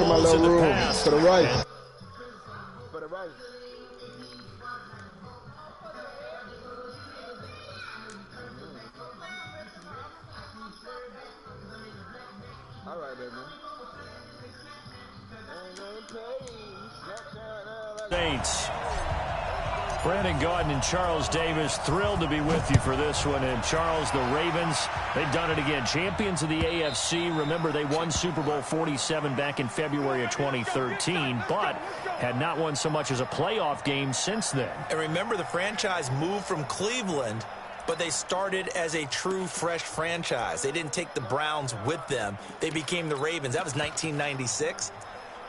holes in the pass. To the right. For the right. All right, baby. Saints. Brandon Gaudin and Charles Davis, thrilled to be with you for this one. And Charles, the Ravens, they've done it again. Champions of the AFC. Remember, they won Super Bowl 47 back in February of 2013, but had not won so much as a playoff game since then. And remember, the franchise moved from Cleveland, but they started as a true fresh franchise. They didn't take the Browns with them. They became the Ravens. That was 1996.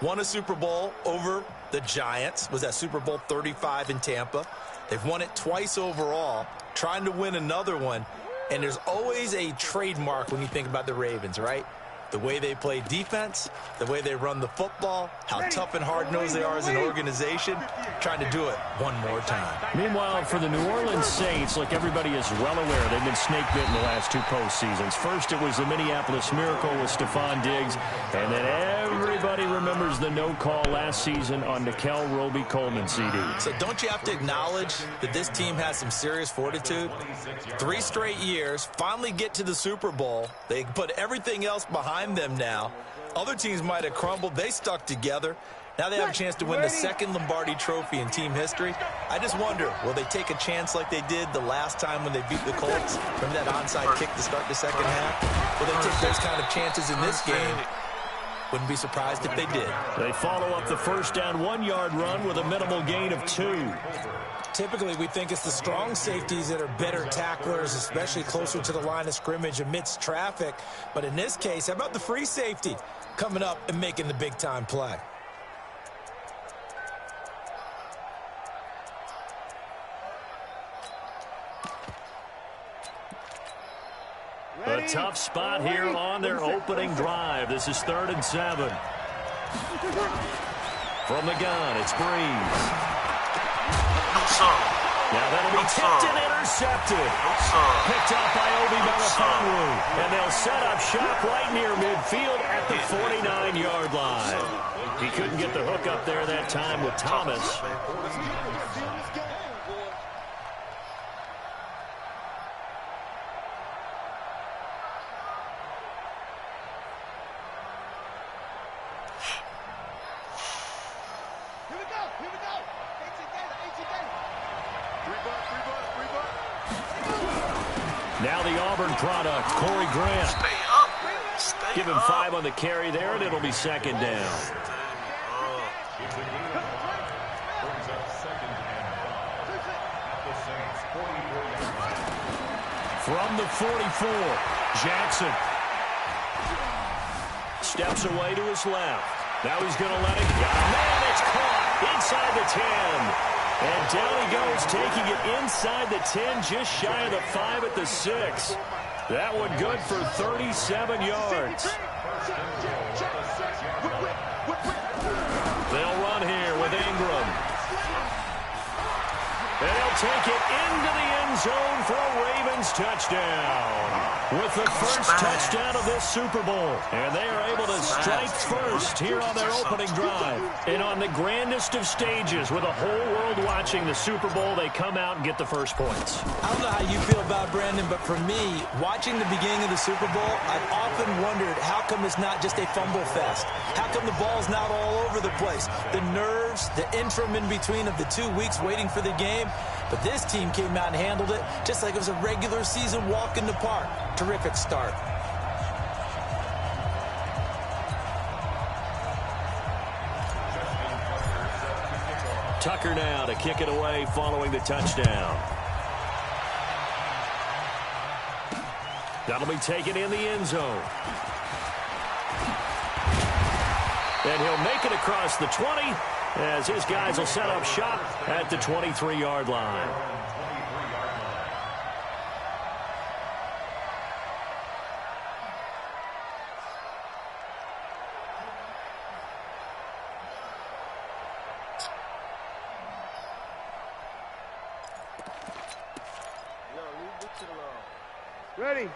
Won a Super Bowl over the Giants. Was that Super Bowl 35 in Tampa. They've won it twice overall, trying to win another one. And there's always a trademark when you think about the Ravens, right? The way they play defense, the way they run the football, how tough and hard-nosed they are as an organization, trying to do it one more time. Meanwhile, for the New Orleans Saints, look, everybody is well aware they've been snake-bitten the last two postseasons. First, it was the Minneapolis Miracle with Stephon Diggs, and then everybody remembers the no-call last season on Nickel Roby-Coleman CD. So don't you have to acknowledge that this team has some serious fortitude? 3 straight years, finally get to the Super Bowl. They put everything else behind them now. Other teams might have crumbled. They stuck together. Now they have a chance to win the second Lombardi Trophy in team history. I just wonder, will they take a chance like they did the last time when they beat the Colts? Remember that onside kick to start the second half? Will they take those kind of chances in this game? Wouldn't be surprised if they did. They follow up the first down 1-yard run with a minimal gain of 2. Typically, we think it's the strong safeties that are better tacklers, especially closer to the line of scrimmage amidst traffic. But in this case, how about the free safety coming up and making the big-time play? A tough spot here on their opening drive. This is 3rd and 7. From the gun, it's Breeze. Now that'll be tipped and intercepted. Picked up by Obi Melifonwu. And they'll set up shop right near midfield at the 49-yard line. He couldn't get the hook up there that time with Thomas. Now the Auburn product, Corey Grant. Give him 5 on the carry there, and it'll be 2nd down. From the 44, Jackson. Steps away to his left. Now he's going to let it go. Man, it's caught inside the 10. And down he goes, taking it inside the 10, just shy of the 5 at the 6. That one good for 37 yards. They'll run here with Ingram. And they'll take it into the end zone for a Ravens touchdown. With the first touchdown of this Super Bowl. And they are able to strike first here on their opening drive. And on the grandest of stages, with the whole world watching the Super Bowl, they come out and get the first points. I don't know how you feel about Brandon, but for me, watching the beginning of the Super Bowl, I've often wondered how come it's not just a fumble fest? How come the ball's not all over the place? The nerves, the interim in between of the 2 weeks waiting for the game. But this team came out and handled it just like it was a regular season walk in the park. Terrific start. Tucker now to kick it away following the touchdown. That'll be taken in the end zone. And he'll make it across the 20 as his guys will set up shop at the 23-yard line.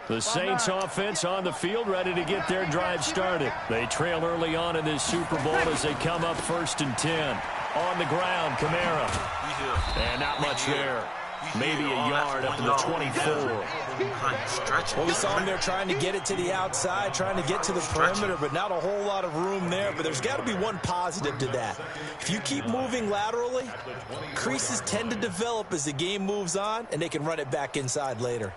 The Saints offense on the field, ready to get their drive started. They trail early on in this Super Bowl as they come up 1st and 10. On the ground, Kamara. And not much there. Maybe a yard up to the 24. Well, we saw him there trying to get it to the outside, trying to get to the perimeter, but not a whole lot of room there. But there's got to be one positive to that. If you keep moving laterally, creases tend to develop as the game moves on, and they can run it back inside later.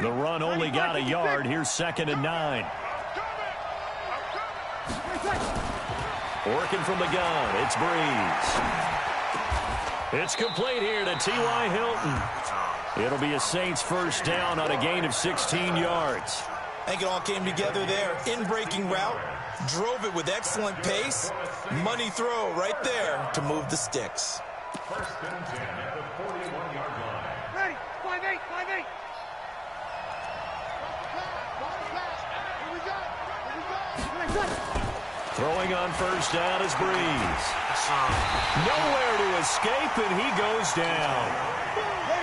The run only got a yard. Here's 2nd and 9. Working from the gun, it's Breeze. It's complete here to T.Y. Hilton. It'll be a Saints first down on a gain of 16 yards. I think it all came together there. In-breaking route, drove it with excellent pace. Money throw right there to move the sticks. 1st and 10 at the 41-yard line. Ready, 5-8, 5-8. Throwing on first down is Breeze. Nowhere to escape, and he goes down.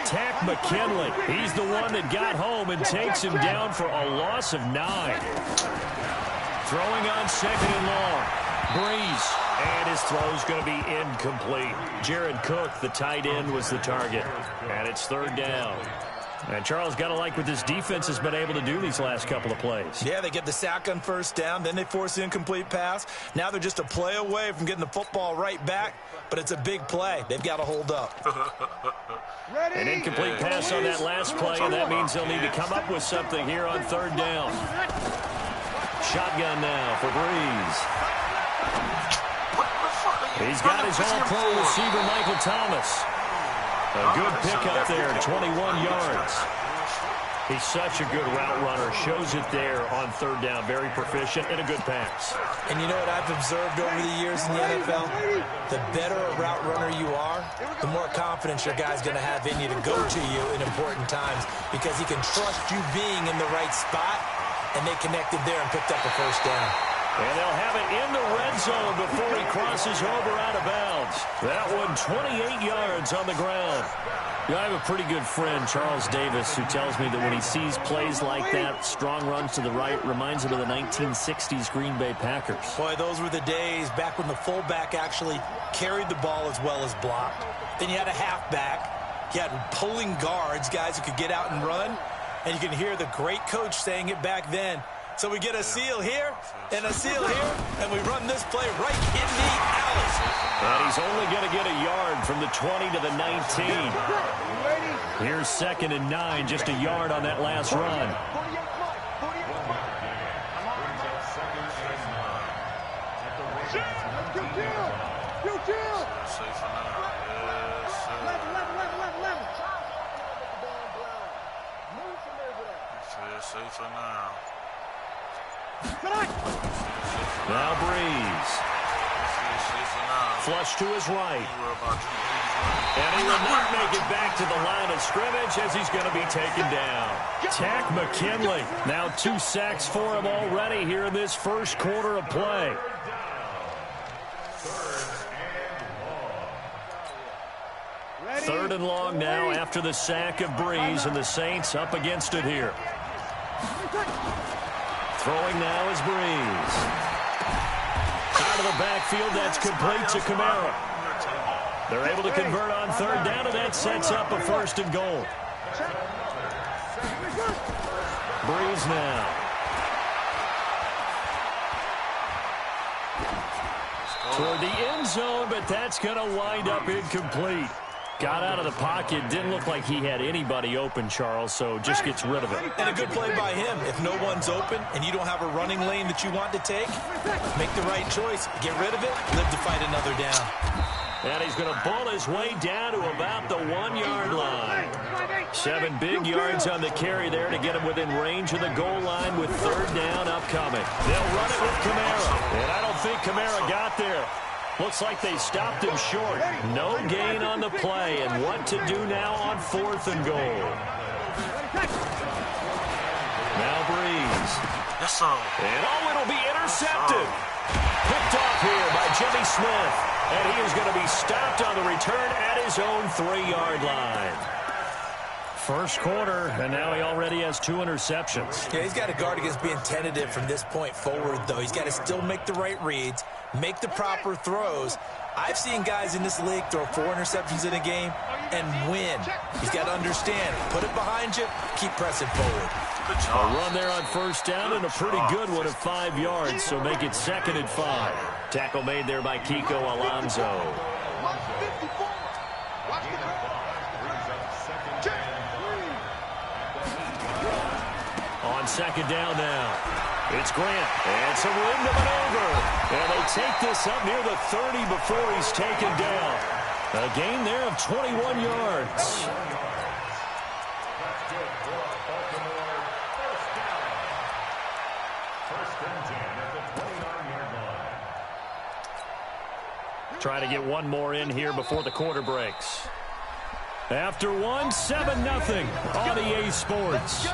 Tack McKinley. He's the one that got home and takes him down for a loss of 9. Throwing on 2nd and long. Breeze. And his throw's going to be incomplete. Jared Cook, the tight end, was the target. And it's 3rd down. And Charles, got to like what this defense has been able to do these last couple of plays. Yeah, they get the sack on first down, then they force the incomplete pass. Now they're just a play away from getting the football right back, but it's a big play. They've got to hold up. An incomplete pass on that last play, and that means they'll need to come up with something here on 3rd down. Shotgun now for Breeze. He's got his all-pro receiver, Michael Thomas. A good pickup there, 21 yards. He's such a good route runner. Shows it there on 3rd down. Very proficient and a good pass. And you know what I've observed over the years in the NFL? The better a route runner you are, the more confidence your guy's going to have in you to go to you in important times because he can trust you being in the right spot, and they connected there and picked up a first down. And they'll have it in the red zone before he crosses over out of bounds. That one, 28 yards on the ground. I have a pretty good friend, Charles Davis, who tells me that when he sees plays like that, strong runs to the right, reminds him of the 1960s Green Bay Packers. Boy, those were the days back when the fullback actually carried the ball as well as blocked. Then you had a halfback. You had pulling guards, guys who could get out and run. And you can hear the great coach saying it back then. So we get a seal here and a seal here, and we run this play right in the alley. And he's only going to get a yard from the 20 to the 19. Here's 2nd and 9, just a yard on that last run. Safer now. Now Breeze. Flush to his right. And he will not make it back to the line of scrimmage as he's going to be taken down. Tack McKinley. Now 2 sacks for him already here in this first quarter of play. Third and long now after the sack of Breeze, and the Saints up against it here. Throwing now is Breeze. Out of the backfield, that's complete to Kamara. They're able to convert on 3rd down, and that sets up a 1st and goal. Breeze now. Toward the end zone, but that's going to wind up incomplete. Got out of the pocket. Didn't look like he had anybody open, Charles, so just gets rid of it. And a good play by him. If no one's open and you don't have a running lane that you want to take, make the right choice. Get rid of it. Live to fight another down. And he's going to ball his way down to about the 1-yard line. 7 big yards on the carry there to get him within range of the goal line with 3rd down upcoming. They'll run it with Kamara. And I don't think Kamara got there. Looks like they stopped him short. No gain on the play, and what to do now on 4th and goal. Now Breeze. Yes, sir. And it'll be intercepted. Picked off here by Jimmy Smith. And he is going to be stopped on the return at his own 3-yard line. First quarter, and now he already has 2 interceptions. Yeah, he's got to guard against being tentative from this point forward, though. He's got to still make the right reads, make the proper throws. I've seen guys in this league throw 4 interceptions in a game and win. He's got to understand, put it behind you, keep pressing forward. A run there on first down and a pretty good one of 5 yards, so make it 2nd and 5. Tackle made there by Kiko Alonso. On 2nd down now. It's Grant. And some room to maneuver. And they take this up near the 30 before he's taken down. A gain there of 21 yards. Trying to get one more in here before the quarter breaks. After one, 7-0 on EA Sports.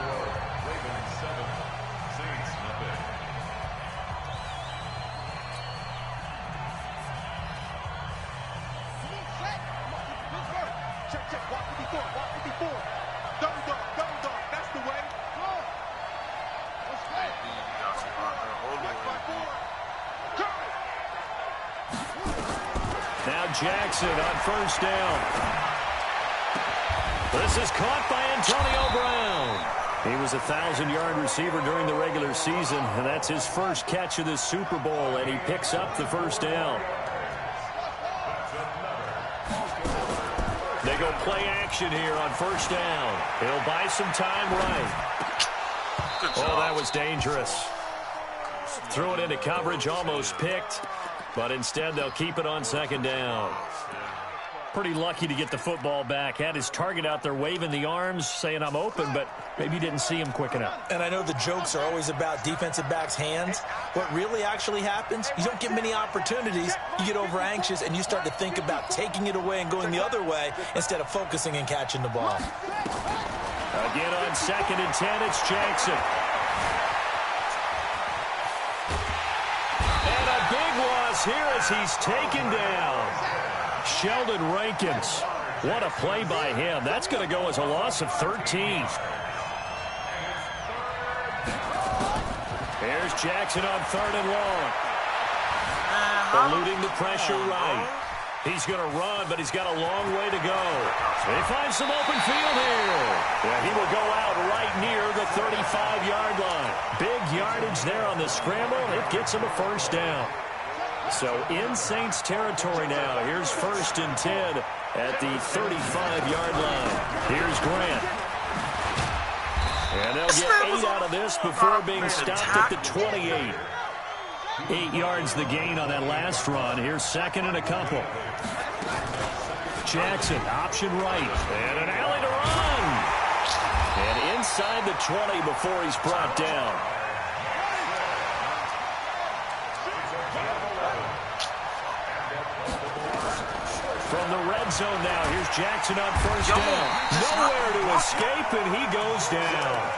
Jackson on first down. This is caught by Antonio Brown. He was a 1,000-yard receiver during the regular season, and that's his first catch of this Super Bowl, and he picks up the first down. They go play action here on first down. He'll buy some time right. Oh, that was dangerous. Threw it into coverage, almost picked. But instead, they'll keep it on 2nd down. Pretty lucky to get the football back. Had his target out there waving the arms, saying, I'm open, but maybe didn't see him quick enough. And I know the jokes are always about defensive backs' hands. What really actually happens, you don't get many opportunities. You get over anxious, and you start to think about taking it away and going the other way instead of focusing and catching the ball. Again on 2nd and 10, it's Jackson. Here as he's taken down. Sheldon Rankins. What a play by him. That's going to go as a loss of 13. Here's Jackson on 3rd and long. Eluding the pressure right. He's going to run, but he's got a long way to go. They find some open field here. Yeah, he will go out right near the 35-yard line. Big yardage there on the scramble. It gets him a first down. So in Saints territory now. Here's 1st and 10 at the 35-yard line. Here's Grant. And they'll get 8 out of this before being stopped at the 28. 8 yards the gain on that last run. Here's 2nd and a couple. Jackson, option right. And an alley to run. And inside the 20 before he's brought down. From the red zone now, here's Jackson on first down. Nowhere to escape, and he goes down.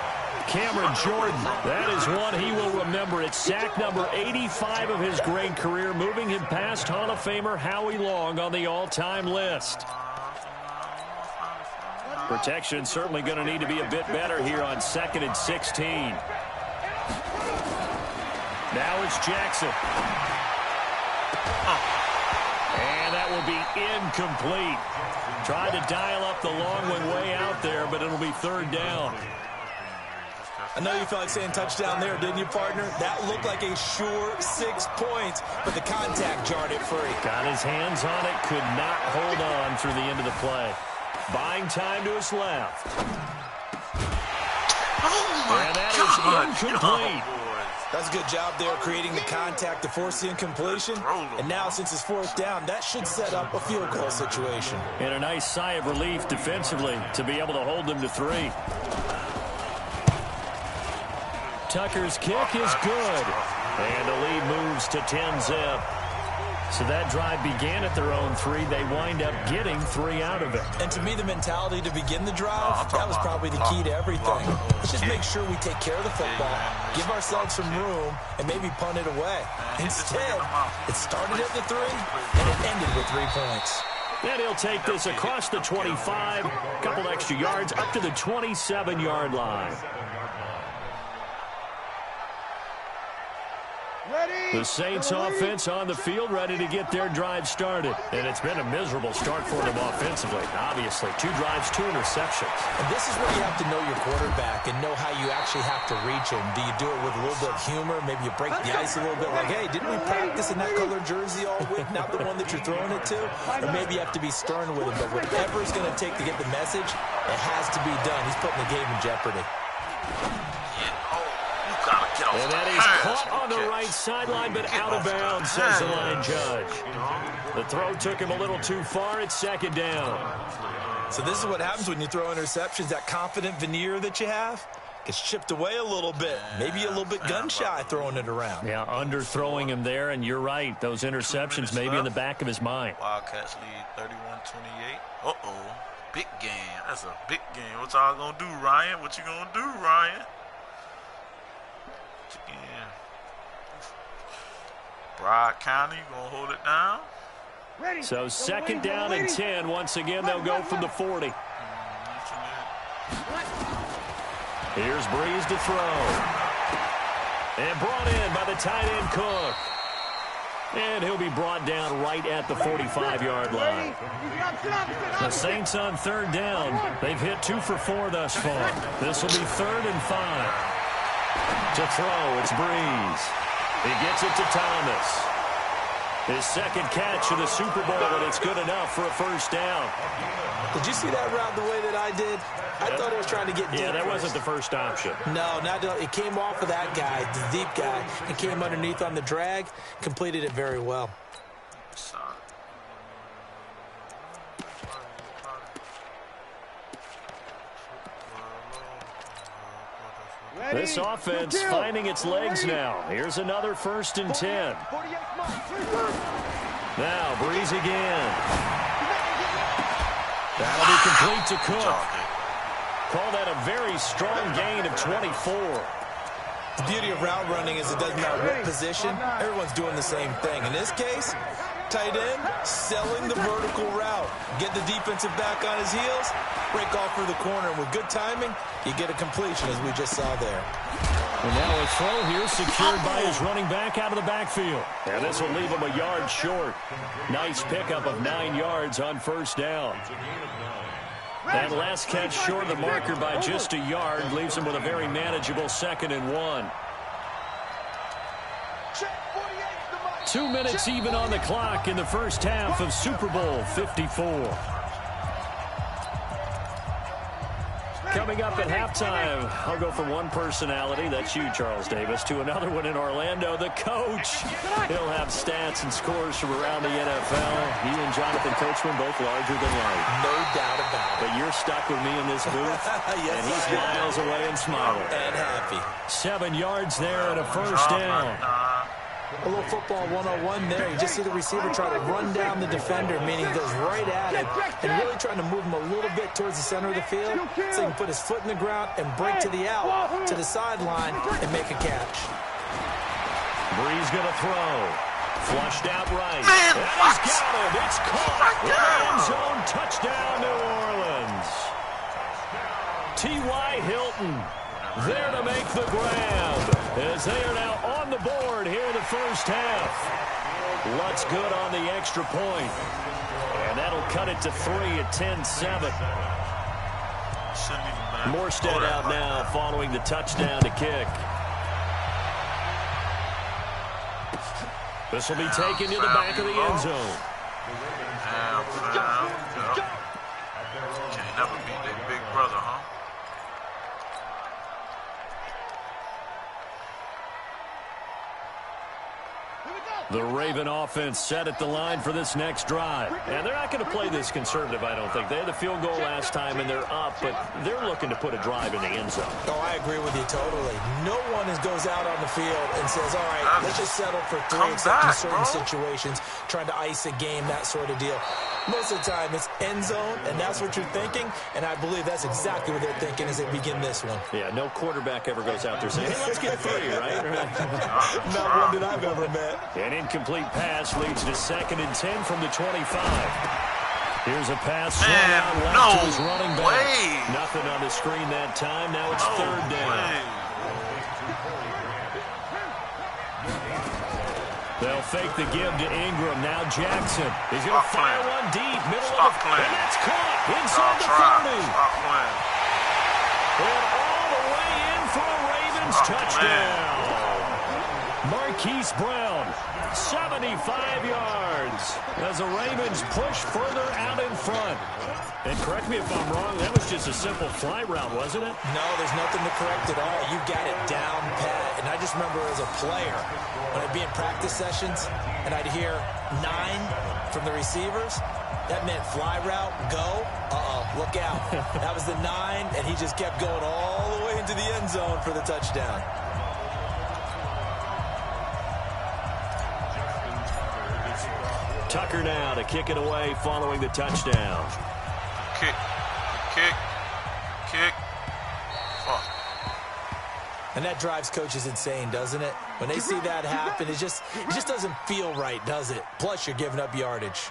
Cameron Jordan, that is one he will remember. It's sack number 85 of his great career, moving him past Hall of Famer Howie Long on the all-time list. Protection certainly going to need to be a bit better here on 2nd and 16. Now it's Jackson. And that will be incomplete. Tried to dial up the long one way out there, but it'll be 3rd down. I know you felt like saying touchdown there, didn't you, partner? That looked like a sure 6 points, but the contact jarred it free. Got his hands on it, could not hold on through the end of the play. Buying time to his left. And that is incomplete. That's a good job there creating the contact to force the incompletion. And now, since it's 4th down, that should set up a field goal situation. And a nice sigh of relief defensively to be able to hold them to 3. Tucker's kick is good. And the lead moves to 10-zip. So that drive began at their own 3. They wind up getting 3 out of it. And to me, the mentality to begin the drive, that was probably the key to everything. Let's just make sure we take care of the football, give ourselves some room, and maybe punt it away. Instead, it started at the 3, and it ended with 3 points. And he'll take this across the 25, a couple extra yards, up to the 27-yard line. The Saints offense on the field, ready to get their drive started. And it's been a miserable start for them offensively. Obviously, 2 drives, 2 interceptions. And this is where you have to know your quarterback and know how you actually have to reach him. Do you do it with a little bit of humor? Maybe you break the ice a little bit like, hey, didn't we practice in that color jersey all week? Not the one that you're throwing it to? Or maybe you have to be stern with him. But whatever it's going to take to get the message, it has to be done. He's putting the game in jeopardy. And that is caught on the right sideline, but out of bounds, says the line judge. The throw took him a little too far. It's 2nd down. So this is what happens when you throw interceptions. That confident veneer that you have gets chipped away a little bit. Maybe a little bit gun-shy throwing it around. Yeah, underthrowing him there, and you're right. Those interceptions maybe in the back of his mind. Wildcats lead 31-28. Uh-oh. Big game. That's a big game. What y'all going to do, Ryan? What you going to do, Ryan? Dade County going to hold it down. So 2nd down and 10. Once again, they'll go from the 40. Here's Breeze to throw. And brought in by the tight end Cook. And he'll be brought down right at the 45-yard line. The Saints on 3rd down. They've hit 2 for 4 thus far. This will be 3rd and 5. To throw, it's Breeze. He gets it to Thomas. His 2nd catch of the Super Bowl, and it's good enough for a 1st down. Did you see that route the way that I did? I thought it was trying to get deep. Yeah, that wasn't the first option. No, it came off of that guy, the deep guy, and came underneath on the drag, completed it very well. This offense finding its legs now. Here's another 1st and 10. Now, Breeze again. That'll be complete to Cook. Call that a very strong gain of 24. The beauty of route running is it doesn't matter what position. Everyone's doing the same thing. In this case, tight end selling the vertical route. Get the defensive back on his heels, break off for the corner. And with good timing, you get a completion, as we just saw there. And now a throw here secured by his running back out of the backfield. And this will leave him a yard short. Nice pickup of 9 yards on 1st down. That last catch short of the marker by just a yard leaves him with a very manageable 2nd and 1. 2 minutes even on the clock in the first half of Super Bowl 54. Coming up at halftime, I'll go from one personality, that's you, Charles Davis, to another one in Orlando, the coach. He'll have stats and scores from around the NFL. He and Jonathan Coachman both larger than life. No doubt about it. But you're stuck with me in this booth, yes, and he's miles away and smiling. And happy. 7 yards there and a 1st down. A little football 101 there. You just see the receiver try to run down the defender, meaning he goes right at it and really trying to move him a little bit towards the center of the field so he can put his foot in the ground and break to the out, to the sideline, and make a catch. Breeze going to throw. Flushed out right. And he's got it. It's caught. End zone touchdown, New Orleans. T.Y. Hilton there to make the grab as they are now on the board here in the first half. Lutz good on the extra point. And that'll cut it to 3 at 10-7. Morstead out now following the touchdown to kick. This will be taken to the back of the end zone. Can't never beat that big brother, huh? The Raven offense set at the line for this next drive. And they're not going to play this conservative, I don't think. They had the field goal last time, and they're up, but they're looking to put a drive in the end zone. Oh, I agree with you totally. No one goes out on the field and says, all right, let's just settle for 3 except in certain situations, trying to ice a game, that sort of deal. Most of the time, it's end zone, and that's what you're thinking, and I believe that's exactly what they're thinking as they begin this one. Yeah, no quarterback ever goes out there saying, hey, let's get 3, right? Not one that I've ever met. An incomplete pass leads to 2nd and 10 from the 25. Here's a pass thrown out left to his running back. Nothing on the screen that time. Now it's 3rd down. They'll fake the give to Ingram. Now Jackson. He's going to fire one deep. Middle of the field. And that's caught inside the 30. And all the way in for a Ravens touchdown. Marquise Brown, 75 yards as the Ravens push further out in front. And correct me if I'm wrong, that was just a simple fly route, wasn't it? No, there's nothing to correct at all. You got it down pat. And I just remember as a player, when I'd be in practice sessions and I'd hear 9 from the receivers, that meant fly route, go, look out. That was the 9, and he just kept going all the way into the end zone for the touchdown. Tucker now to kick it away following the touchdown. Kick. Fuck. And that drives coaches insane, doesn't it? When they see that happen, it just doesn't feel right, does it? Plus, you're giving up yardage.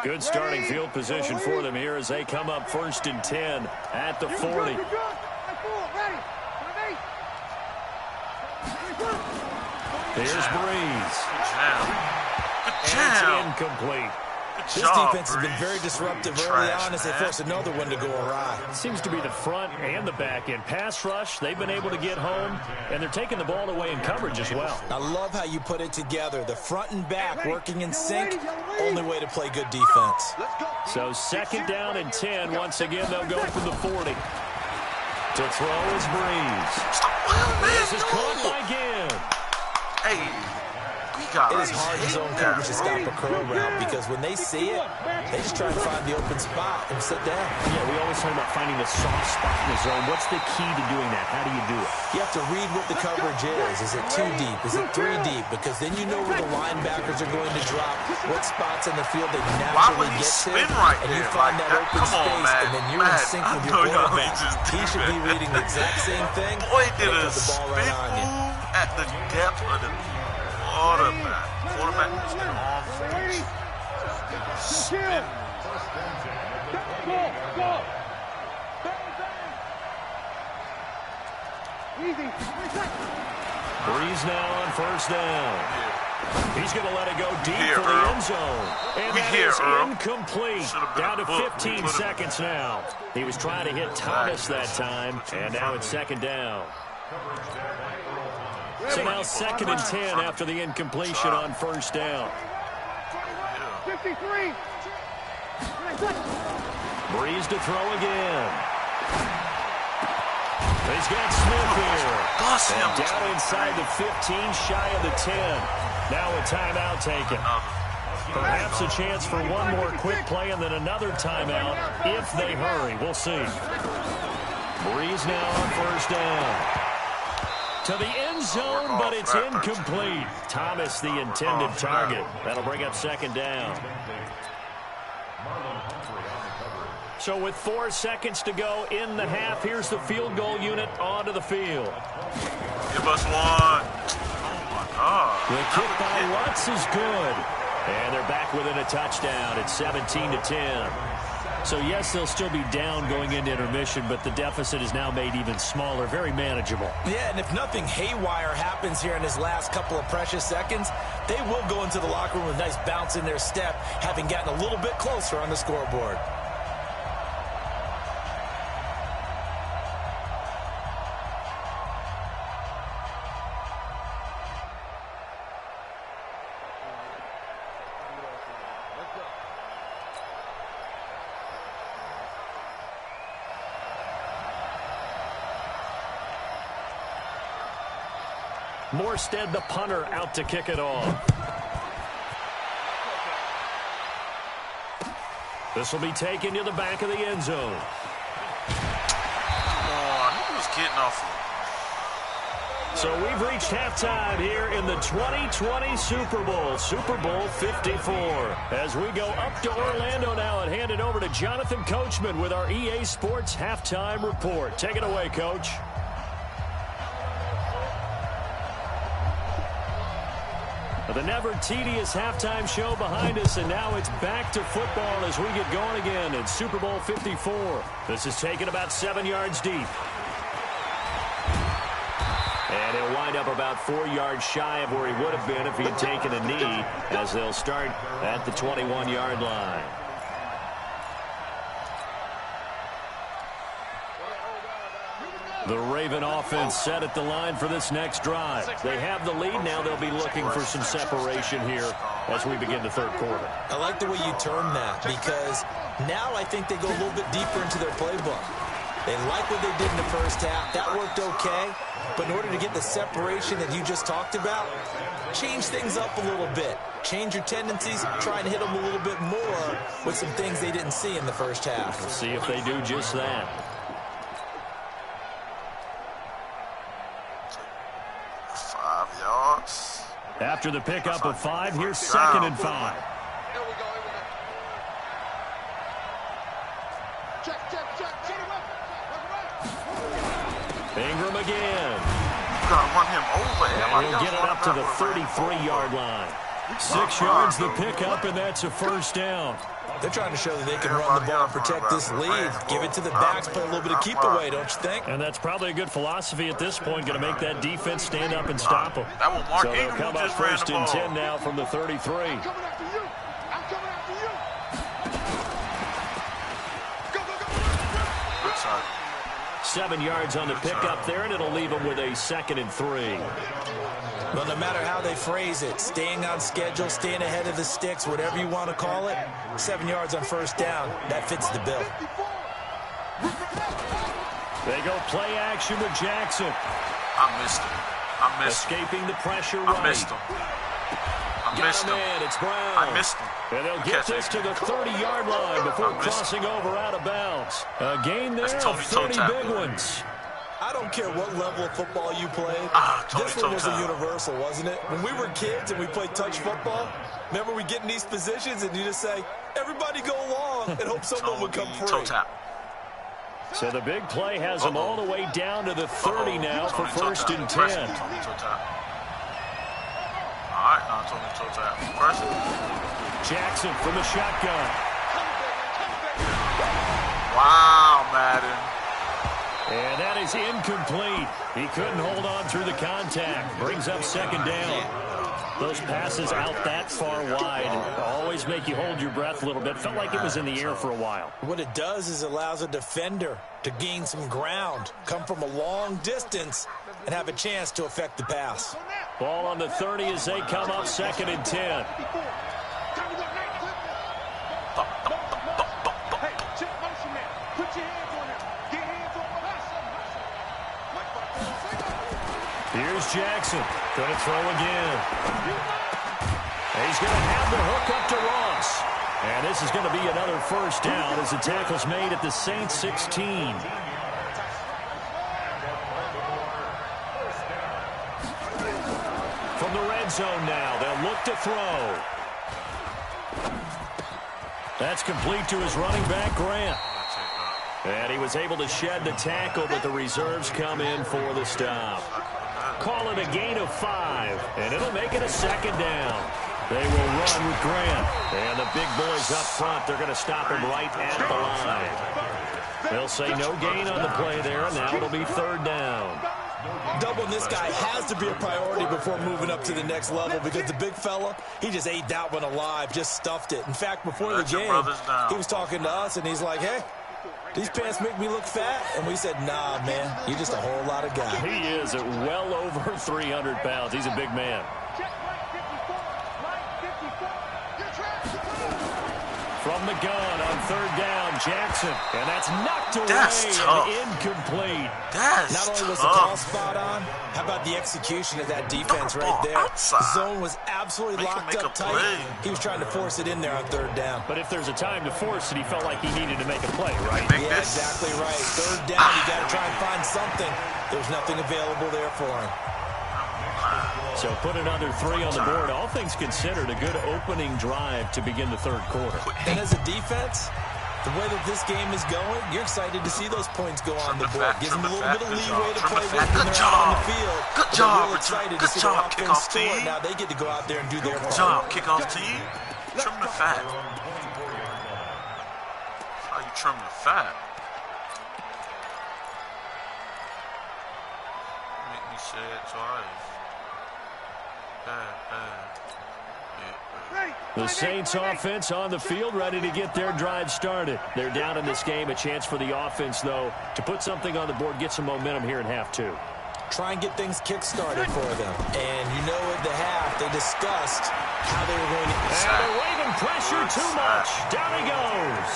Good starting field position for them here as they come up 1st and 10 at the 40. Here's Breeze. And it's incomplete. This defense has been very disruptive early on as they force another one to go awry. Seems to be the front and the back end. Pass rush, they've been able to get home, and they're taking the ball away in coverage as well. I love how you put it together. The front and back working in sync, only way to play good defense. So 2nd down and 10. Once again, they'll go from the 40. To throw is Breeze. This is caught by Gibb. Hey. It is hard in zone coverage to stop a curl route because when they see it, they just try to find the open spot and sit down. Yeah, we always talk about finding the soft spot in the zone. What's the key to doing that? How do you do it? You have to read what the coverage is. Is it 2 deep? Is it 3 deep? Because then you know where the linebackers are going to drop, what spots in the field they naturally get to, and you find that open space, and then you're in sync with your quarterback. He should be reading the exact same thing. Boy, did a spin move at the depth of the quarterback is on face. Spin. Breeze now on 1st down. He's going to let it go deep for the end zone. And that is incomplete. Down to 15 seconds now. He was trying to hit Thomas that time, and now it's 2nd down. So now 2nd and 10 after the incompletion on 1st down. 53. Breeze to throw again. He's got Smith here. And down inside the 15, shy of the 10. Now a timeout taken. Perhaps a chance for one more quick play and then another timeout if they hurry. We'll see. Breeze now on 1st down. To the end zone, but it's incomplete. Thomas, the intended target. That'll bring up 2nd down. So with 4 seconds to go in the half, here's the field goal unit onto the field. Give us one. Oh, the kick by Lutz is good. And they're back within a touchdown. It's 17-10. So, yes, they'll still be down going into intermission, but the deficit is now made even smaller, very manageable. Yeah, and if nothing haywire happens here in his last couple of precious seconds, they will go into the locker room with a nice bounce in their step, having gotten a little bit closer on the scoreboard. Morstead, the punter, out to kick it off. This will be taken to the back of the end zone. Come on, he was getting off. So we've reached halftime here in the 2020 Super Bowl, Super Bowl 54. As we go up to Orlando now and hand it over to Jonathan Coachman with our EA Sports Halftime Report. Take it away, Coach. The never-tedious halftime show behind us, and now it's back to football as we get going again in Super Bowl 54. This is taken about 7 yards deep. And he'll wind up about 4 yards shy of where he would have been if he had taken a knee, as they'll start at the 21-yard line. The Raven offense set at the line for this next drive. They have the lead. Now they'll be looking for some separation here as we begin the third quarter. I like the way you term that, because now I think they go a little bit deeper into their playbook. They like what they did in the first half. That worked okay. But in order to get the separation that you just talked about, change things up a little bit. Change your tendencies. Try and hit them a little bit more with some things they didn't see in the first half. We'll see if they do just that. 5 yards. After the pickup of 5, here's 2nd and 5. Ingram again. You gotta run him over. And he'll get it up to the 33-yard line. 6 yards the pickup, and that's a first down. They're trying to show that they can run the ball and protect this lead. Give it to the backs, play a little bit of keep away, don't you think? And that's probably a good philosophy at this point, going to make that defense stand up and stop them. So they'll come up 1st and 10 now from the 33. 7 yards on the pickup there, and it'll leave them with a 2nd and 3. Well, no matter how they phrase it, staying on schedule, staying ahead of the sticks, whatever you want to call it, 7 yards on 1st down, that fits the bill. They go play action with Jackson. I missed him. Escaping the pressure right. I missed him. It's Brown. I missed him. And they'll get this to the 30-yard line before crossing over out of bounds. A gain there of 30 big ones. I don't care what level of football you played. This one was a universal, wasn't it? When we were kids and we played touch football, remember we get in these positions and you just say, everybody go along and hope someone would come free. So the big play has them all the way down to the 30 now for 1st and 10. All right, now Tony toe tap. Jackson from the shotgun. Wow, Madden. And that is incomplete. He couldn't hold on through the contact. Brings up 2nd down. Those passes out that far wide always make you hold your breath a little bit. Felt like it was in the air for a while. What it does is allows a defender to gain some ground, come from a long distance, and have a chance to affect the pass. Ball on the 30 as they come up 2nd and 10. Here's Jackson. Going to throw again. He's going to have the hook up to Ross. And this is going to be another 1st down as the tackle's made at the Saints 16. From the red zone now, they'll look to throw. That's complete to his running back, Grant. And he was able to shed the tackle, but the reserves come in for the stop. Call it a gain of 5, and it'll make it a 2nd down. They will run with Grant. And the big boys up front, they're going to stop him right at the line. They'll say no gain on the play there, and now it'll be 3rd down. Doubling this guy has to be a priority before moving up to the next level, because the big fella, he just ate that one alive, just stuffed it. In fact, before the game, he was talking to us, and he's like, hey, these pants make me look fat. And we said, nah, man, you're just a whole lot of guy. He is at well over 300 pounds. He's a big man. From the gun on third down, Jackson. And that's knocked away and incomplete. Not only was the call spot on, how about the execution of that defense right there? The zone was absolutely locked up tight. He was trying to force it in there on third down. But if there's a time to force it, he felt like he needed to make a play, right? Yeah, exactly right. Third down, you got to try and find something. There's nothing available there for him. So put another 3 on the board. All things considered, a good opening drive to begin the third quarter. And as a defense, the way that this game is going, you're excited to see those points go on the board. Gives them a little bit of leeway to play with when they're out on the field. Good job, Real excited to see their offense score. Now they get to go out there and do their part. Good job, kickoff team. Trim the fat. That's how you trim the fat. Make me say it twice. The Saints offense on the field, ready to get their drive started. They're down in this game. A chance for the offense, though, to put something on the board, get some momentum here in half 2. Try and get things kick-started for them. And you know at the half, they discussed how they were going to... And the Raven pressure too much. Down he goes.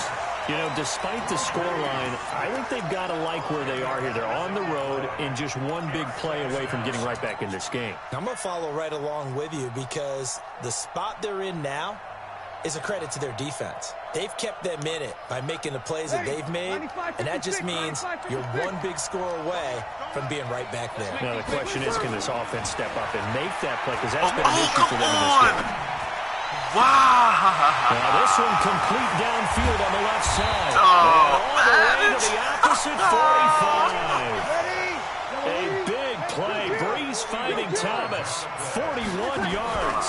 You know, despite the scoreline, I think they've got to like where they are here. They're on the road and just one big play away from getting right back in this game. I'm going to follow right along with you because the spot they're in now is a credit to their defense. They've kept them in it by making the plays that they've made, and that just means you're one big score away from being right back there. Now, the question is, can this offense step up and make that play? Because that's been an issue for them in this game. Wow. Now this one complete downfield on the left side. Oh, all the way to the opposite 45. A big play. Breeze finding Thomas. 41 yards.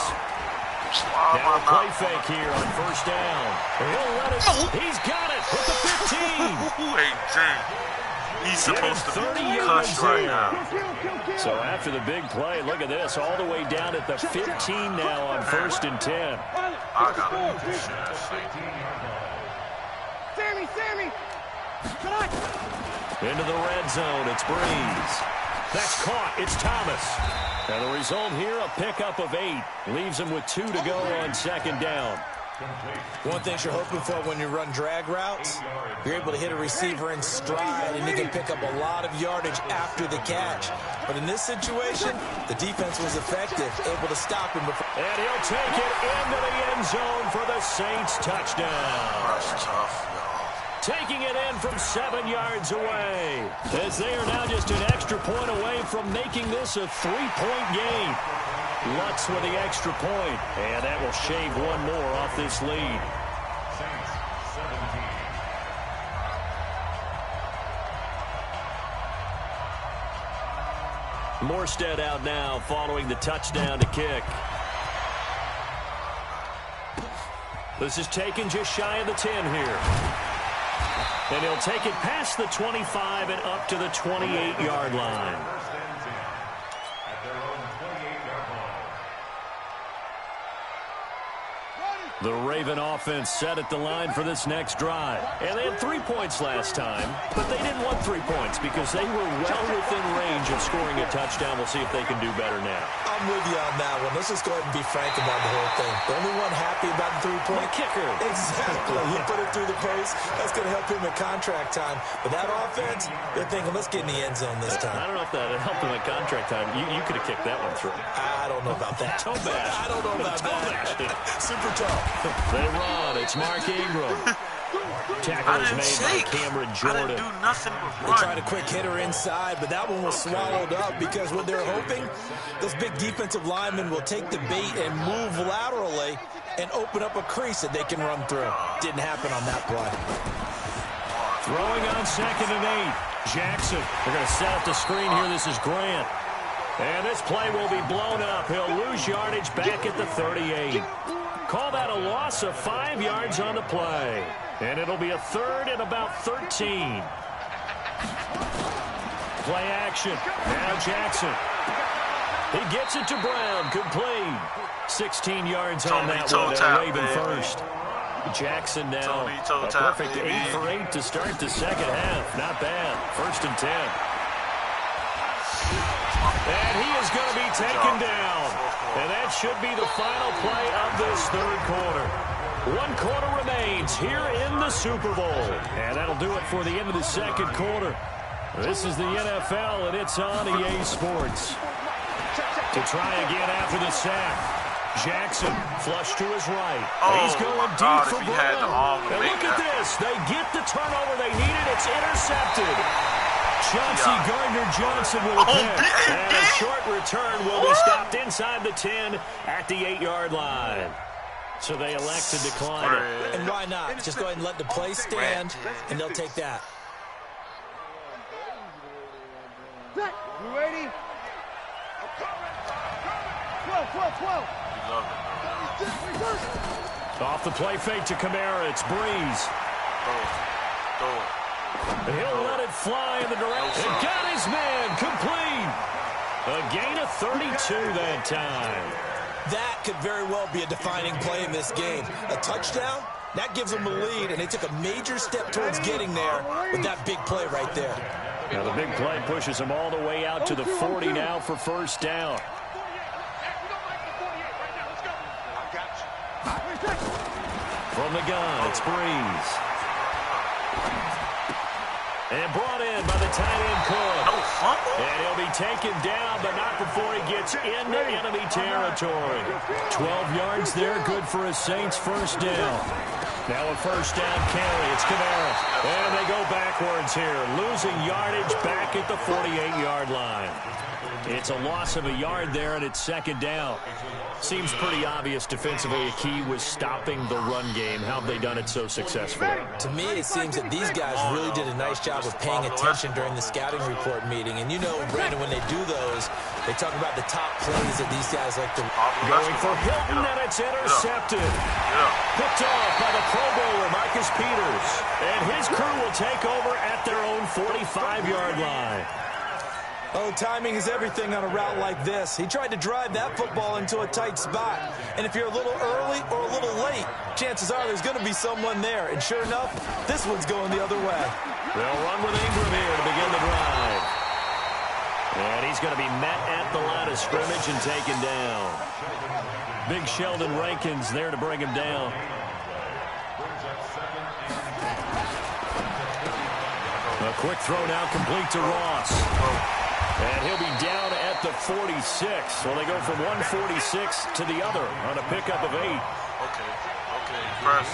Now a play fake here on first down. He'll let it. He's got it with the 15. He's supposed to be crushed right now. So after the big play, look at this, all the way down at the 15 now on 1st and 10. I got it. Sammy! Into the red zone, it's Breeze. That's caught, it's Thomas. And the result here, a pickup of 8. Leaves him with 2 to go on 2nd down. One thing you're hoping for when you run drag routes, you're able to hit a receiver in stride, and you can pick up a lot of yardage after the catch. But in this situation, the defense was effective, able to stop him before. And he'll take it into the end zone for the Saints touchdown. That's tough, y'all. Taking it in from 7 yards away, as they are now just an extra point away from making this a 3-point game. Lutz with the extra point, and that will shave one more off this lead. Morstead out now following the touchdown to kick. This is taken just shy of the 10 here. And he'll take it past the 25 and up to the 28-yard line. The Raven offense set at the line for this next drive. And they had 3 points last time, but they didn't want 3 points because they were well within range of scoring a touchdown. We'll see if they can do better now. I'm with you on that one. Let's just go ahead and be frank about the whole thing. The only one happy about the 3-point kicker. Exactly. He put it through the post. That's going to help him at contract time. But that offense, they're thinking, let's get in the end zone this time. I don't know if that helped him at contract time. You could have kicked that one through. I don't know about that. Toe bash. I don't know about that. Super tough. They run. It's Mark Ingram. Tackles made by Cameron Jordan. I didn't do nothing but run. They tried a quick hitter inside, but that one was swallowed up because what they're hoping, those big defensive linemen will take the bait and move laterally and open up a crease that they can run through. Didn't happen on that play. Throwing on 2nd and 8. Jackson. They're going to set up the screen here. This is Grant. And this play will be blown up. He'll lose yardage back at the 38. Call that a loss of 5 yards on the play. And it'll be a 3rd and about 13. Play action. Now Jackson. He gets it to Brown. Complete. 16 yards on that one. Raven first. Jackson now. A perfect 8 for 8 to start the second half. Not bad. 1st and 10. And he is going to be taken down. And that should be the final play of this third quarter. 1 quarter remains here in the Super Bowl. And that'll do it for the end of the second quarter. This is the NFL, and it's on EA Sports. To try again after the sack. Jackson, flush to his right. He's going deep for Brown. And look at this. They get the turnover they needed. It's intercepted. Chauncey Gardner-Johnson will pick. And a short return will be stopped inside the 10 at the 8-yard line. So they elect to decline it. And why not? Just go ahead and let the play stand, and they'll take that. You ready? 12. Off the play fake to Kamara. It's Breeze. He'll let it fly in the direction. And got his man complete. A gain of 32 that time. That could very well be a defining play in this game. A touchdown, that gives them a lead, and they took a major step towards getting there with that big play right there. Now the big play pushes them all the way out to the 40 now for first down. From the gun, it's Breeze. And brought in by the tight end Cook. And he'll be taken down, but not before he gets into enemy territory. 12 yards there, good for a Saints first down. Now a first down carry, it's Kamara. And they go backwards here, losing yardage back at the 48-yard line. It's a loss of a yard there, and it's second down. Seems pretty obvious defensively a key was stopping the run game. How have they done it so successfully? To me, it seems that these guys really did a nice job of paying attention during the scouting report meeting. And you know, Brandon, when they do those, they talk about the top plays that these guys like to... Going for Hilton, and it's intercepted. Picked off by the Pro Bowler, Marcus Peters. And his crew will take over at their own 45-yard line. Oh, timing is everything on a route like this. He tried to drive that football into a tight spot. And if you're a little early or a little late, chances are there's going to be someone there. And sure enough, this one's going the other way. They'll run with Ingram here to begin the drive. And he's going to be met at the line of scrimmage and taken down. Big Sheldon Rankins there to bring him down. A quick throw now complete to Ross. And he'll be down at the 46. So they go from 146 to the other on a pickup of 8. Okay, press.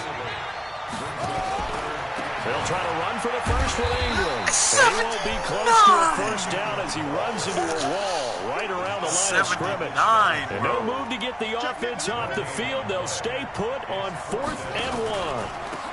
They'll try to run for the first with Ingram. And he won't be close to a first down as he runs into a wall right around the line of scrimmage. And no move to get the offense off the field. They'll stay put on 4th and 1.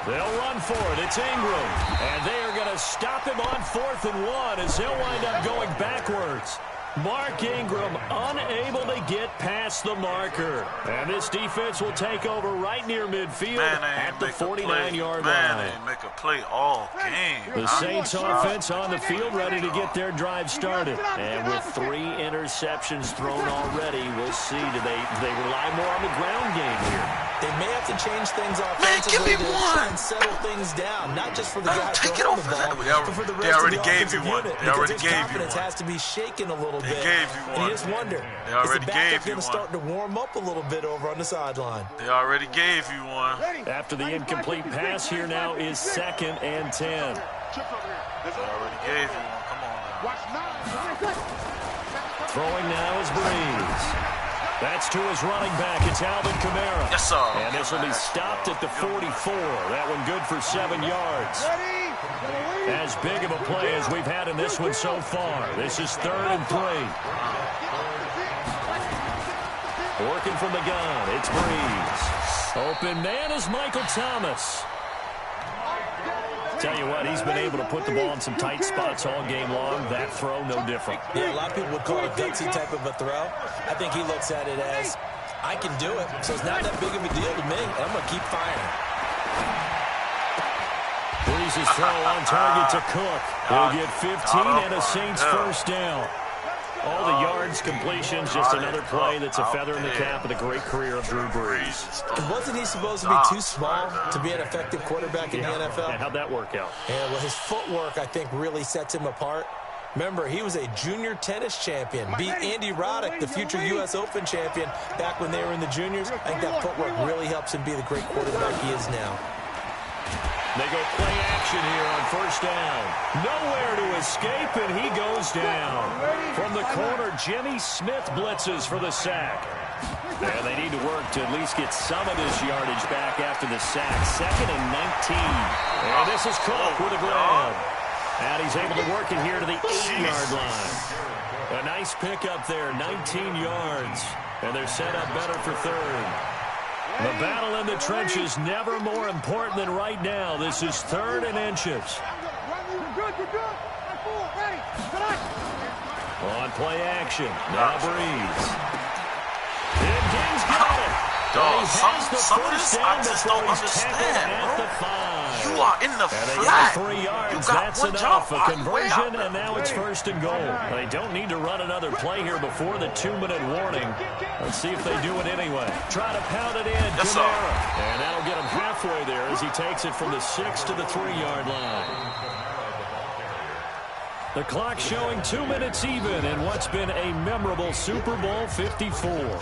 They'll run for it. It's Ingram. And they are going to stop him on 4th and 1 as he'll wind up going backwards. Mark Ingram unable to get past the marker. And this defense will take over right near midfield at the 49-yard line. They make a play all game. The Saints offense on the field ready to get their drive started. And with 3 interceptions thrown already, we'll see. Do they rely more on the ground game here? They may have to change things offensively to try and settle things down, not just for the guy throwing the ball, but for the rest of the offensive unit. Because his confidence has to be shaken a little bit. And you just wonder, is the backup going to start to warm up a little bit over on the sideline? They already gave you one. After the incomplete pass, here now is 2nd and 10. They already gave you one. Come on now. Throwing now is Breeze. That's to his running back. It's Alvin Kamara. Yes, sir. And this will be stopped at the 44. That one good for 7 yards. As big of a play as we've had in this one so far. This is 3rd and 3. Working from the gun. It's Breeze. Open man is Michael Thomas. Tell you what, he's been able to put the ball in some tight spots all game long. That throw, no different. Yeah, a lot of people would call it a gutsy type of a throw. I think he looks at it as, I can do it, so it's not that big of a deal to me, and I'm going to keep firing. Breeze's throw on target to Cook. He'll get 15 and a Saints first down. All the yards, completions, just another play that's a feather in the cap of the great career of Drew Brees. And wasn't he supposed to be too small to be an effective quarterback in the NFL? And how'd that work out? Yeah, well, his footwork, I think, really sets him apart. Remember, he was a junior tennis champion, beat Andy Roddick, the future U.S. Open champion, back when they were in the juniors. I think that footwork really helps him be the great quarterback he is now. They go play action here on first down. Nowhere to escape, and he goes down. From the corner, Jimmy Smith blitzes for the sack. And they need to work to at least get some of this yardage back after the sack. 2nd and 19. And this is Cook with a grab. And he's able to work it here to the 8-yard line. A nice pickup there, 19 yards. And they're set up better for third. The battle in the trenches never more important than right now. This is 3rd and inches. On play action. Now Breeze. Higgins got it. Dog, some of this I just don't understand, bro. You are in the flat. 3 yards. You got That's one enough. job. A conversion, and now it's 1st and goal. They don't need to run another play here before the 2-minute warning. Let's see if they do it anyway. Try to pound it in. Yes, sir. And that'll get him halfway there as he takes it from the 6 to the 3-yard line. The clock showing 2 minutes even in what's been a memorable Super Bowl 54.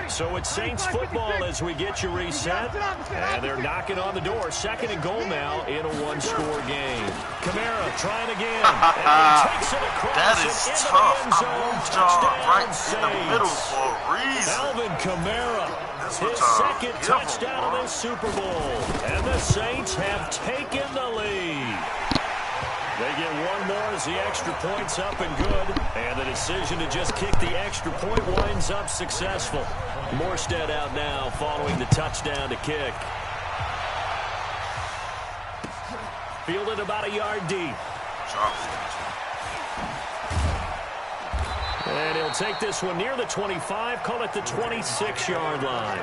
So it's Saints football as we get you reset. And they're knocking on the door. 2nd and goal now in a 1-score game. Kamara trying again. And he takes it across. That is tough. I moved y'all right in the middle for a reason. Alvin Kamara, his 2nd touchdown of this Super Bowl. And the Saints have taken the lead. They get one more as the extra point's up and good. And the decision to just kick the extra point winds up successful. Morstead out now following the touchdown to kick. Fielded about a yard deep. And he'll take this one near the 25, call it the 26-yard line.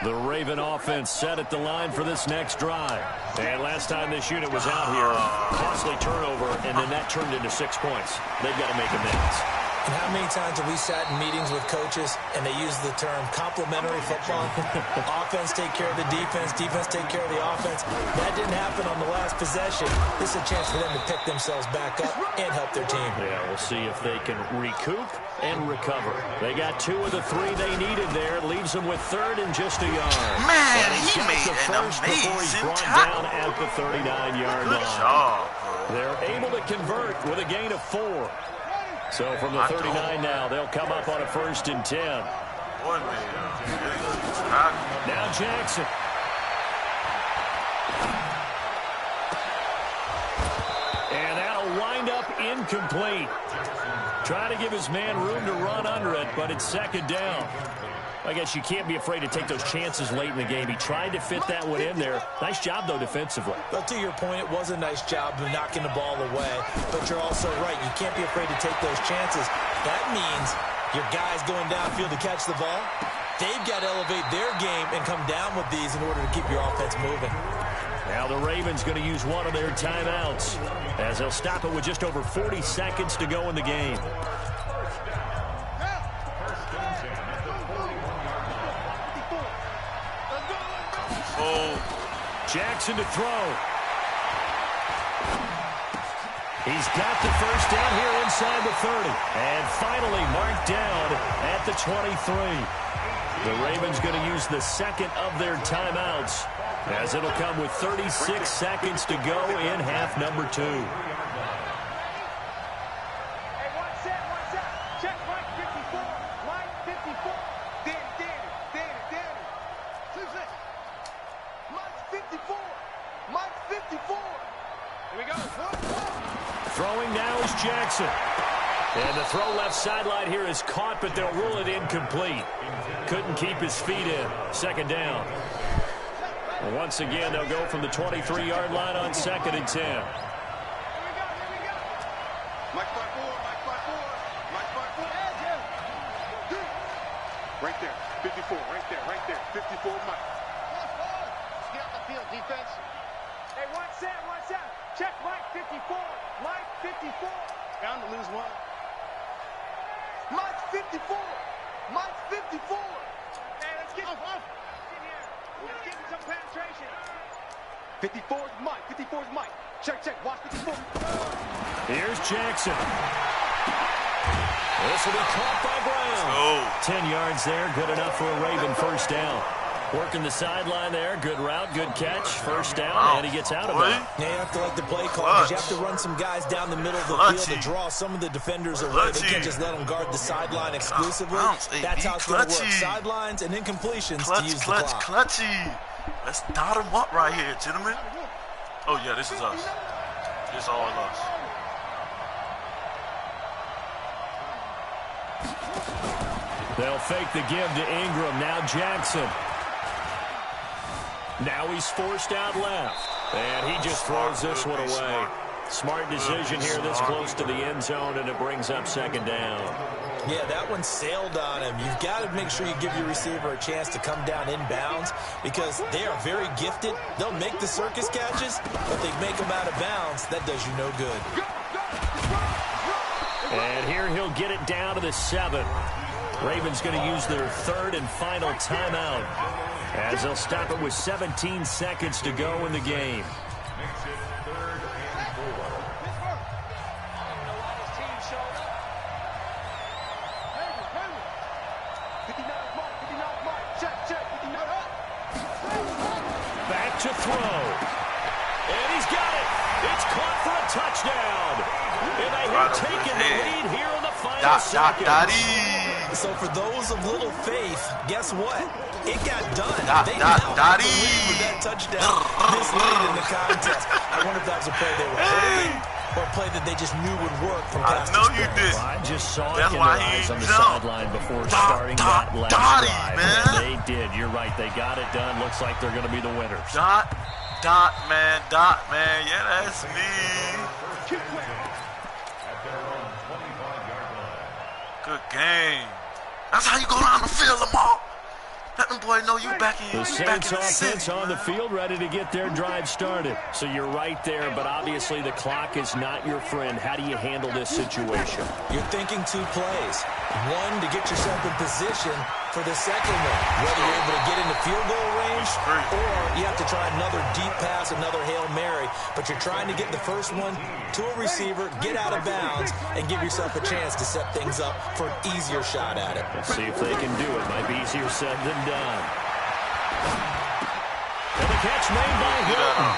The Raven offense set at the line for this next drive. And last time this unit was out here, costly turnover, and then that turned into 6 points. They've got to make amends. And how many times have we sat in meetings with coaches and they use the term complementary football? Offense take care of the defense, defense take care of the offense. That didn't happen on the last possession. This is a chance for them to pick themselves back up and help their team. Yeah, we'll see if they can recoup and recover. They got 2 of the 3 they needed there. Leaves them with 3rd and just a yard. Man, he made an amazing brought tackle. down at the 39-yard line. Good job, bro. They're able to convert with a gain of 4. So from the 39 now, they'll come up on a 1st and 10. Boy, man. Now Jackson. And that'll wind up incomplete. Trying to give his man room to run under it, but it's 2nd down. I guess you can't be afraid to take those chances late in the game. He tried to fit that one in there. Nice job, though, defensively. But to your point, it was a nice job of knocking the ball away. But you're also right. You can't be afraid to take those chances. That means your guys going downfield to catch the ball, they've got to elevate their game and come down with these in order to keep your offense moving. Now the Ravens going to use one of their timeouts as they'll stop it with just over 40 seconds to go in the game. Jackson to throw. He's got the 1st down here inside the 30. And finally marked down at the 23. The Ravens going to use the 2nd of their timeouts as it'll come with 36 seconds to go in half number 2. Throwing now is Jackson. And the throw left sideline here is caught, but they'll rule it incomplete. Couldn't keep his feet in. 2nd down. And once again, they'll go from the 23-yard line on 2nd and 10. Right there, 54, right there, 54, Mike. field, defense. Hey, watch that, watch out. Check Mike 54. Mike 54. Bound to lose one. Mike 54. Mike 54. Hey, let's get in here. Let's get some penetration. 54 is Mike. 54 is Mike. Check, check. Watch 54. Here's Jackson. This will be caught by Brown. 10 yards there. Good enough for a Raven first down. Working the sideline there. Good route, good catch. First down, and he gets out of it. Yeah, you have to like the play call because you have to run some guys down the middle of the field to draw some of the defenders away. They can't just let them guard the sideline exclusively. That's how it's going to work. Sidelines and incompletions to use the clock. Clutchy. Let's dot them up right here, gentlemen. Oh, yeah, this is us. This is all us. They'll fake the give to Ingram. Now Jackson. Now he's forced out left. And he just throws this one away. Smart decision here this close to the end zone, and it brings up second down. Yeah, that one sailed on him. You've got to make sure you give your receiver a chance to come down inbounds because they are very gifted. They'll make the circus catches, but they make them out of bounds. That does you no good. And here he'll get it down to the 7. Ravens going to use their third and final timeout as they'll stop it with 17 seconds to go in the game. Back to throw. And he's got it. It's caught for a touchdown. And they have taken the lead here in the final seconds. So for those of little faith, guess what? It got done. They Dade with that touchdown this late in the contest. I wonder if that was a play they were hoping or a play that they just knew would work from past experience. Well, I just saw it in their eyes on the sideline before starting that last drive. Man. And they did. You're right. They got it done. Looks like they're going to be the winners. Dot, man. Yeah, that's me. Good game. That's how you go down the field, Lamar. Let them boy know you back in. The Saints offense on the field, ready to get their drive started. So you're right there, but obviously the clock is not your friend. How do you handle this situation? You're thinking 2 plays. One, to get yourself in position for the second one, whether you're able to get into field goal range or you have to try another deep pass, another Hail Mary. But you're trying to get the first one to a receiver, get out of bounds, and give yourself a chance to set things up for an easier shot at it. Let's see if they can do it. Might be easier said than done. And the catch made by Hilton.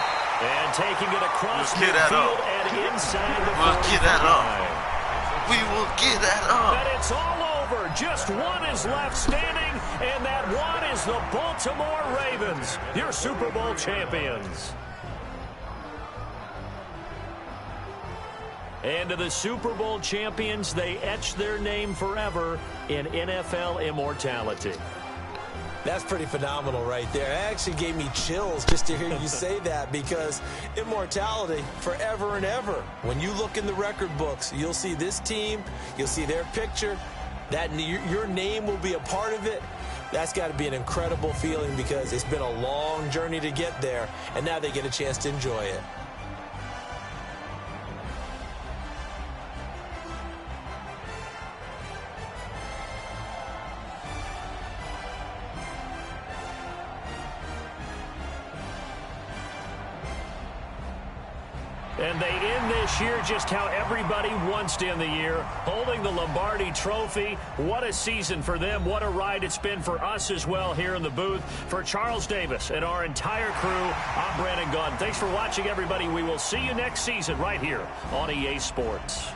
And taking it across midfield and inside the 45. We will get that up. And it's all over. Just one is left standing, and that one is the Baltimore Ravens, your Super Bowl champions. And to the Super Bowl champions, they etch their name forever in NFL immortality. That's pretty phenomenal right there. It actually gave me chills just to hear you say that because immortality forever and ever. When you look in the record books, you'll see this team, you'll see their picture, that your name will be a part of it. That's got to be an incredible feeling because it's been a long journey to get there, and now they get a chance to enjoy it. And they end this year just how everybody wants to end the year, holding the Lombardi Trophy. What a season for them. What a ride it's been for us as well here in the booth. For Charles Davis and our entire crew, I'm Brandon Gaudin. Thanks for watching, everybody. We will see you next season right here on EA Sports.